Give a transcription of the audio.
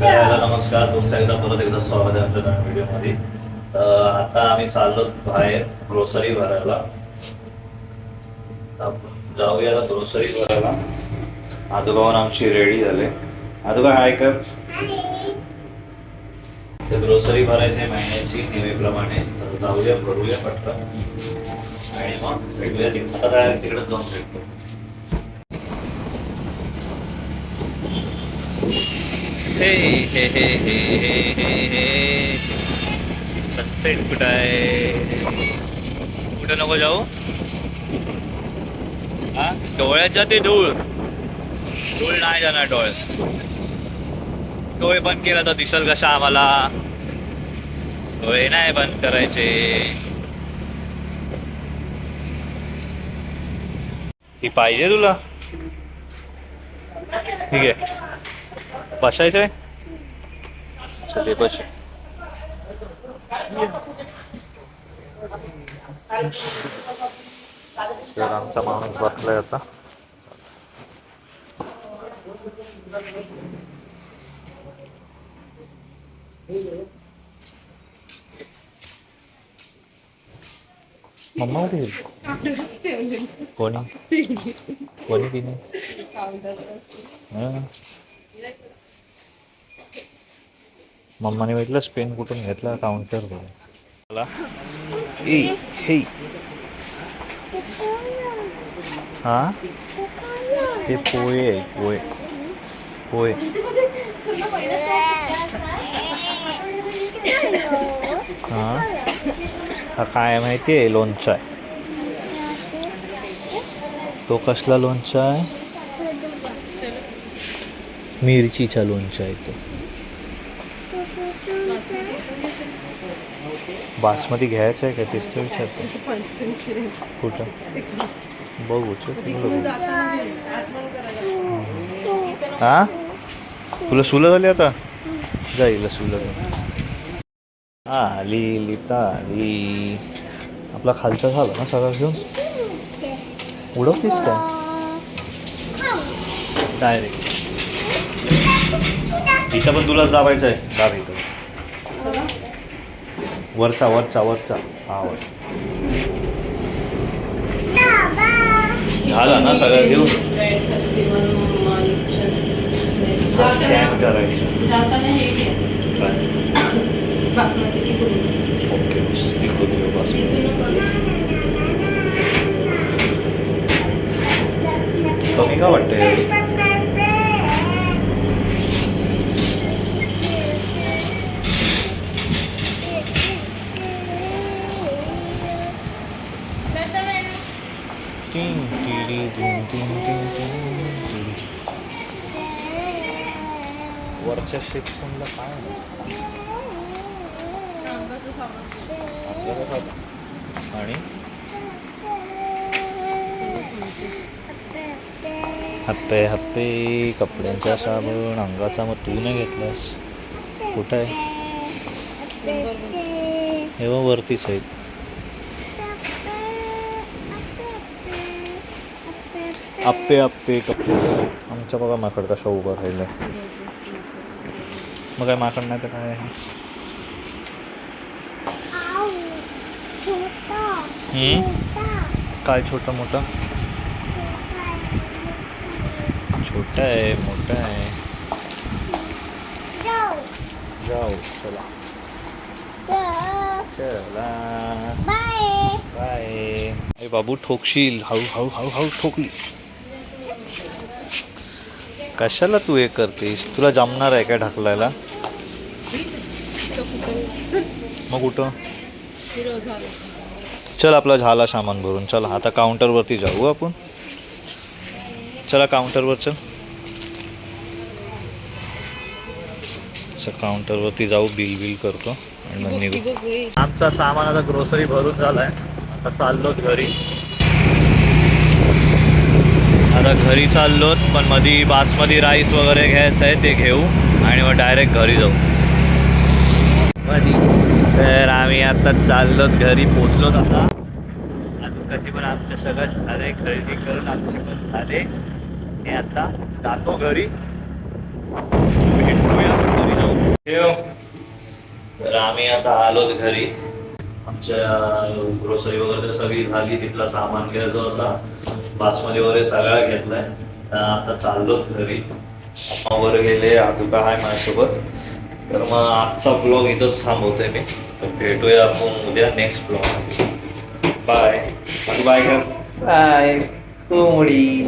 सगळ्यांना नमस्कार. तुमचं परत एकदा स्वागत आहे आमच्या नवीन व्हिडिओमध्ये. आता आम्ही चाललो बाहेर ग्रोसरी भरायला. जाऊया ग्रोसरी भरायला. आजोबावन आमची रेडी झाले. आजोबा हाय कर. ते ग्रोसरी भरायची महिन्याची नेहमीप्रमाणे. तर जाऊया भरूया पटकन आणि मग भेटूया. आता काय तिकडे जाऊन भेटतो. हे हे हे हे हे हे सनसेट कुठं आहे? कुठं नको जाऊ? हा डोळ्याच्या ते धूळ धूळ नाही जाणार. डोळे बंद केला तर दिसल कशा आम्हाला? डोळे नाही बंद करायचे. ही पाहिजे तुला? ठीक आहे. बसायचंय? चल बस. आमचा माणूस बसलाय आता. मम्मा कुठे? कोणी कोणी तिने मम्माने भेटलं स्पेन कुठून घेतला? काउंटर मला हे हा ते पोहे पोहे पोहे हा काय माहिती आहे? लोणचा आहे. तो कसला लोणचा आहे? मिरचीचा लोणचा आहे तो. बासमती घ्यायचं आहे का? तेच तर विचारतो. कुठं बघू? हा तुला सुलं झाली आता? जाईल सुलं. आली लिता आली. आपला खालचा झाला ना सगळं घेऊन? उडवतेस काय डायरेक्ट? इथं पण तुलाच दाबायचं आहे. दाब इथं. वरचा वरचा वरचा. हा वर झाला ना सगळं घेऊन? स्कॅन करायचं. ओके तिकडून कमी का वाटतंय? वरच्या सेक्शनला काय आणि हप्पे हप्पे कपड्यांचा साबण अंगाचा. मग तू नाही घेतलास? कुठं आहे? हे वरतीच आहेत. आप्पे आप्पे कपडे. आमच्या बघा माकड कशा उभं राहिलं. मग काय माकड नाही तर काय आहे? काय छोटा मोठा? छोटा आहे मोठा आहे? जाऊ चला चला बाय बाय. बाबू ठोकशील. हळू हळू हळू हळू ठोकली. कशाला तू हे करतेस? तुला जमणार आहे काय ढकलायला? मग कुठं? चल आपला झाला सामान भरून. चला आता काउंटरवरती जाऊ आपण. चला काउंटरवर चल. काउंटरवरती जाऊ. बिल करतो आणि मग निघू. आमचा सामान आता ग्रोसरी भरून झालाय. आता चाललो घरी. आता घरी चाललोत पण मध्ये बासमती राईस वगैरे घ्यायचं आहे ते घेऊ आणि मग डायरेक्ट घरी जाऊ. तर आम्ही आता चाललोत घरी. पोचलोत आता. कधी पण आमच्या सगळं झाले. खरेदी करून आमची पण झाले. मी आता जातो घरी. भेटूया घरी. ठेव. तर आम्ही आता आलोच घरी. आमच्या ग्रोसरी वगैरे सगळी झाली, तिथला सामान घ्यायचा होता, बासमती वगैरे सगळा घेतलाय. आता चाललोच घरी. वर गेले, तुका आहे माझ्यासोबत. तर मग आजचा ब्लॉग इथंच थांबवतोय मी. तर भेटूया आपण उद्या नेक्स्ट ब्लॉग. बाय. बाय कर. बाय कोंबडी